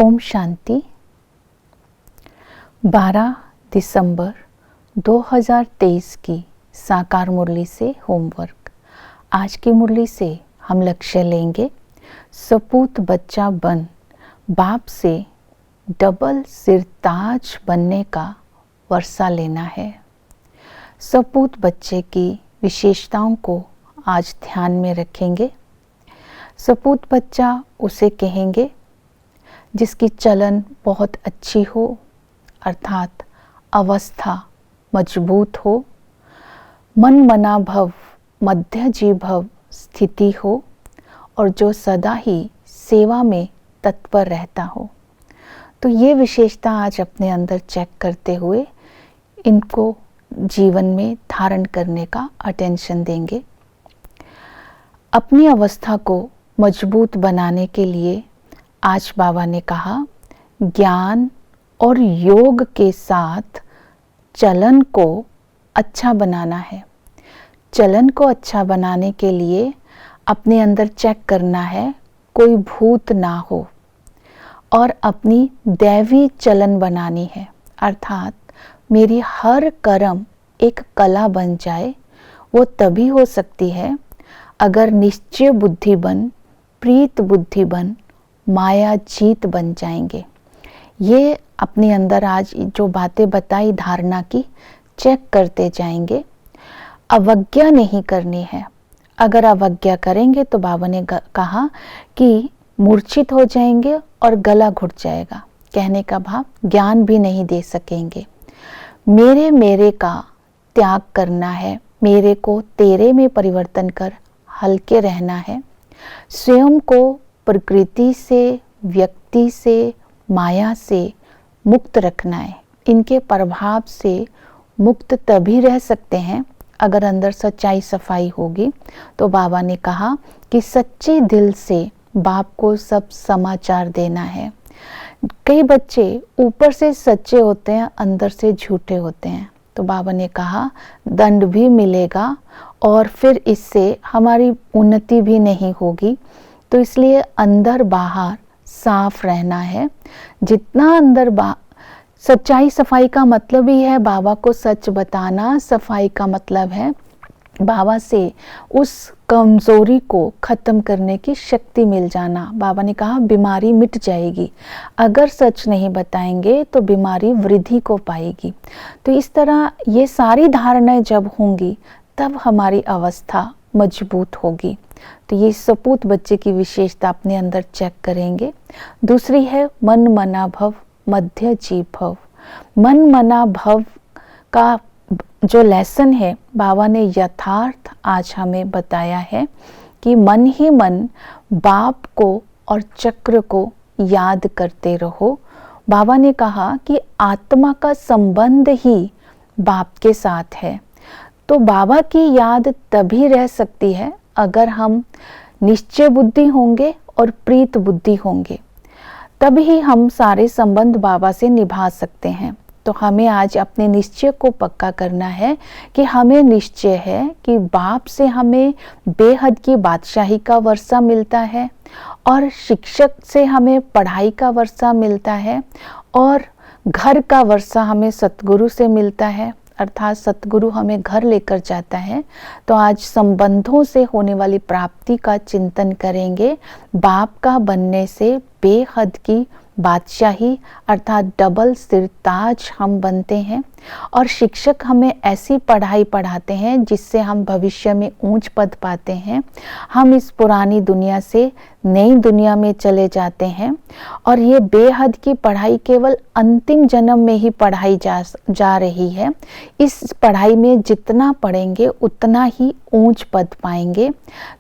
ओम शांति। 12 दिसंबर 2023 की साकार मुरली से होमवर्क। आज की मुरली से हम लक्ष्य लेंगे, सपूत बच्चा बन बाप से डबल सिरताज बनने का वर्षा लेना है। सपूत बच्चे की विशेषताओं को आज ध्यान में रखेंगे। सपूत बच्चा उसे कहेंगे जिसकी चलन बहुत अच्छी हो, अर्थात अवस्था मजबूत हो, मन मना भव मध्य जीभव स्थिति हो और जो सदा ही सेवा में तत्पर रहता हो। तो ये विशेषता आज अपने अंदर चेक करते हुए इनको जीवन में धारण करने का अटेंशन देंगे। अपनी अवस्था को मजबूत बनाने के लिए आज बाबा ने कहा, ज्ञान और योग के साथ चलन को अच्छा बनाना है। चलन को अच्छा बनाने के लिए अपने अंदर चेक करना है कोई भूत ना हो और अपनी दैवी चलन बनानी है, अर्थात मेरी हर कर्म एक कला बन जाए। वो तभी हो सकती है अगर निश्चय बुद्धि बन, प्रीत बुद्धि बन, माया जीत बन जाएंगे। ये अपने अंदर आज जो बातें बताई धारणा की चेक करते जाएंगे। अवज्ञा नहीं करनी है। अगर अवज्ञा करेंगे तो बाबा ने कहा कि मूर्छित हो जाएंगे और गला घुट जाएगा। कहने का भाव ज्ञान भी नहीं दे सकेंगे। मेरे का त्याग करना है, मेरे को तेरे में परिवर्तन कर हल्के रहना है। स्वयं को प्रकृति से, व्यक्ति से, माया से मुक्त रखना है। इनके प्रभाव से मुक्त तभी रह सकते हैं अगर अंदर सच्चाई सफाई होगी। तो बाबा ने कहा कि सच्चे दिल से बाप को सब समाचार देना है। कई बच्चे ऊपर से सच्चे होते हैं, अंदर से झूठे होते हैं। तो बाबा ने कहा दंड भी मिलेगा और फिर इससे हमारी उन्नति भी नहीं होगी। तो इसलिए अंदर बाहर साफ रहना है। जितना अंदर सच्चाई सफाई का मतलब ही है बाबा को सच बताना। सफाई का मतलब है बाबा से उस कमजोरी को खत्म करने की शक्ति मिल जाना। बाबा ने कहा बीमारी मिट जाएगी। अगर सच नहीं बताएंगे तो बीमारी वृद्धि को पाएगी। तो इस तरह ये सारी धारणाएं जब होंगी तब हमारी अवस्था मजबूत होगी। तो ये सपूत बच्चे की विशेषता अपने अंदर चेक करेंगे। दूसरी है मन मना भव मध्य जीभव। मन मना भव का जो लेसन है बाबा ने यथार्थ आज हमें बताया है कि मन ही मन बाप को और चक्र को याद करते रहो। बाबा ने कहा कि आत्मा का संबंध ही बाप के साथ है। तो बाबा की याद तभी रह सकती है अगर हम निश्चय बुद्धि होंगे और प्रीत बुद्धि होंगे, तभी हम सारे संबंध बाबा से निभा सकते हैं। तो हमें आज अपने निश्चय को पक्का करना है कि हमें निश्चय है कि बाप से हमें बेहद की बादशाही का वर्षा मिलता है और शिक्षक से हमें पढ़ाई का वर्षा मिलता है और घर का वर्षा हमें सतगुरु से मिलता है, अर्थात सतगुरु हमें घर लेकर जाता है। तो आज संबंधों से होने वाली प्राप्ति का चिंतन करेंगे। बाप का बनने से बेहद की बादशाही अर्थात डबल सिरताज हम बनते हैं और शिक्षक हमें ऐसी पढ़ाई पढ़ाते हैं जिससे हम भविष्य में ऊंच पद पाते हैं। हम इस पुरानी दुनिया से नई दुनिया में चले जाते हैं और ये बेहद की पढ़ाई केवल अंतिम जन्म में ही पढ़ाई जा रही है। इस पढ़ाई में जितना पढ़ेंगे उतना ही ऊंच पद पाएंगे।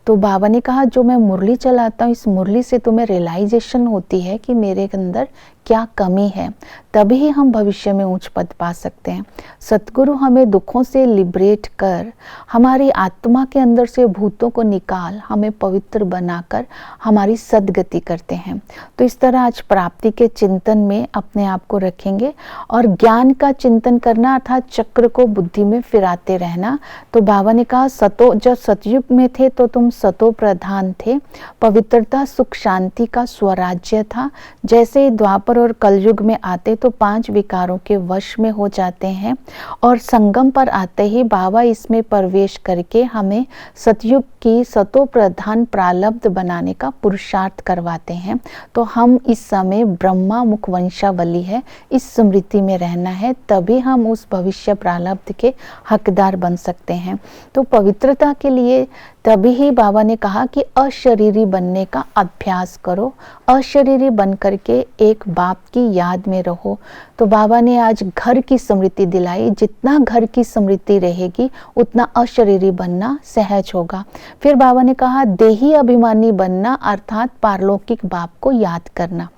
तो बाबा ने कहा जो मैं मुरली चलाता हूँ, इस मुरली से तुम्हें रियलाइजेशन होती है कि मेरे अंदर क्या कमी है, तभी हम भविष्य में उच्च पद पा सकते हैं। सतगुरु हमें दुखों से लिबरेट कर, हमारी आत्मा के अंदर से भूतों को निकाल, हमें पवित्र बनाकर हमारी सद्गति करते हैं। तो इस तरह आज प्राप्ति के चिंतन में अपने आप को रखेंगे और ज्ञान का चिंतन करना अर्थात चक्र को बुद्धि में फिराते रहना। तो बाबा ने कहा जब सतयुग में थे तो तुम सतो प्रधान थे, पवित्रता सुख शांति का स्वराज्य था। जैसे ही द्वापर और कलयुग में आते तो 5 विकारों के वश में हो जाते हैं और संगम पर आते ही बाबा इसमें प्रवेश करके हमें सतयुग की सतो प्रधान प्रारब्ध बनाने का पुरुषार्थ करवाते हैं। तो हम इस समय ब्रह्मा मुख वंशावली है, इस स्मृति में रहना है, तभी हम उस भविष्य प्रारब्ध के हकदार बन सकते हैं। तो पवित्रता के लिए तभी ही बाबा ने कहा कि अशरीरी बनने का अभ्यास करो, अशरीरी बन करके एक बाप की याद में रहो। तो बाबा ने आज घर की स्मृति दिलाई, जितना घर की स्मृति रहेगी उतना अशरीरी बनना सहज होगा। फिर बाबा ने कहा देही अभिमानी बनना अर्थात पारलौकिक बाप को याद करना।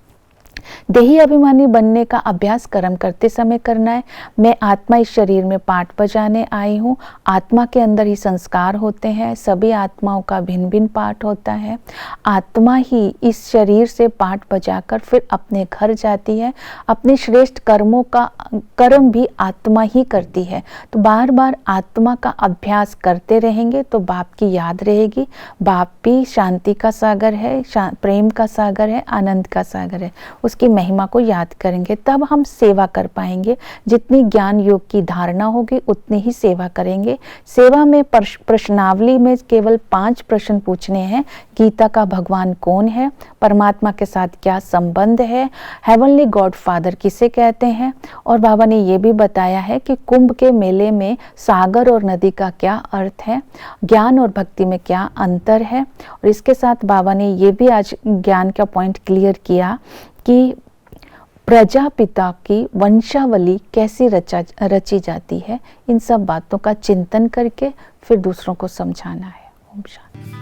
देही अभिमानी बनने का अभ्यास कर्म करते समय करना है। मैं आत्मा इस शरीर में पाठ बजाने आई हूँ, आत्मा के अंदर ही संस्कार होते हैं, सभी आत्माओं का भिन्न भिन्न पाठ होता है। आत्मा ही इस शरीर से पाठ बजाकर फिर अपने घर जाती है, अपने श्रेष्ठ कर्मों का कर्म भी आत्मा ही करती है। तो बार बार आत्मा का अभ्यास करते रहेंगे तो बाप की याद रहेगी। बाप भी शांति का सागर है, प्रेम का सागर है, आनंद का सागर है। उसकी महिमा को याद करेंगे तब हम सेवा कर पाएंगे। जितनी ज्ञान योग की धारणा होगी उतनी ही सेवा करेंगे। सेवा में प्रश्नावली में केवल 5 प्रश्न पूछने हैं। गीता का भगवान कौन है, परमात्मा के साथ क्या संबंध है, हेवनली गॉड फादर किसे कहते हैं, और बाबा ने ये भी बताया है कि कुंभ के मेले में सागर और नदी का क्या अर्थ है, ज्ञान और भक्ति में क्या अंतर है। और इसके साथ बाबा ने ये भी आज ज्ञान का पॉइंट क्लियर किया कि प्रजापिता की वंशावली कैसी रची जाती है। इन सब बातों का चिंतन करके फिर दूसरों को समझाना है। ओम शांति।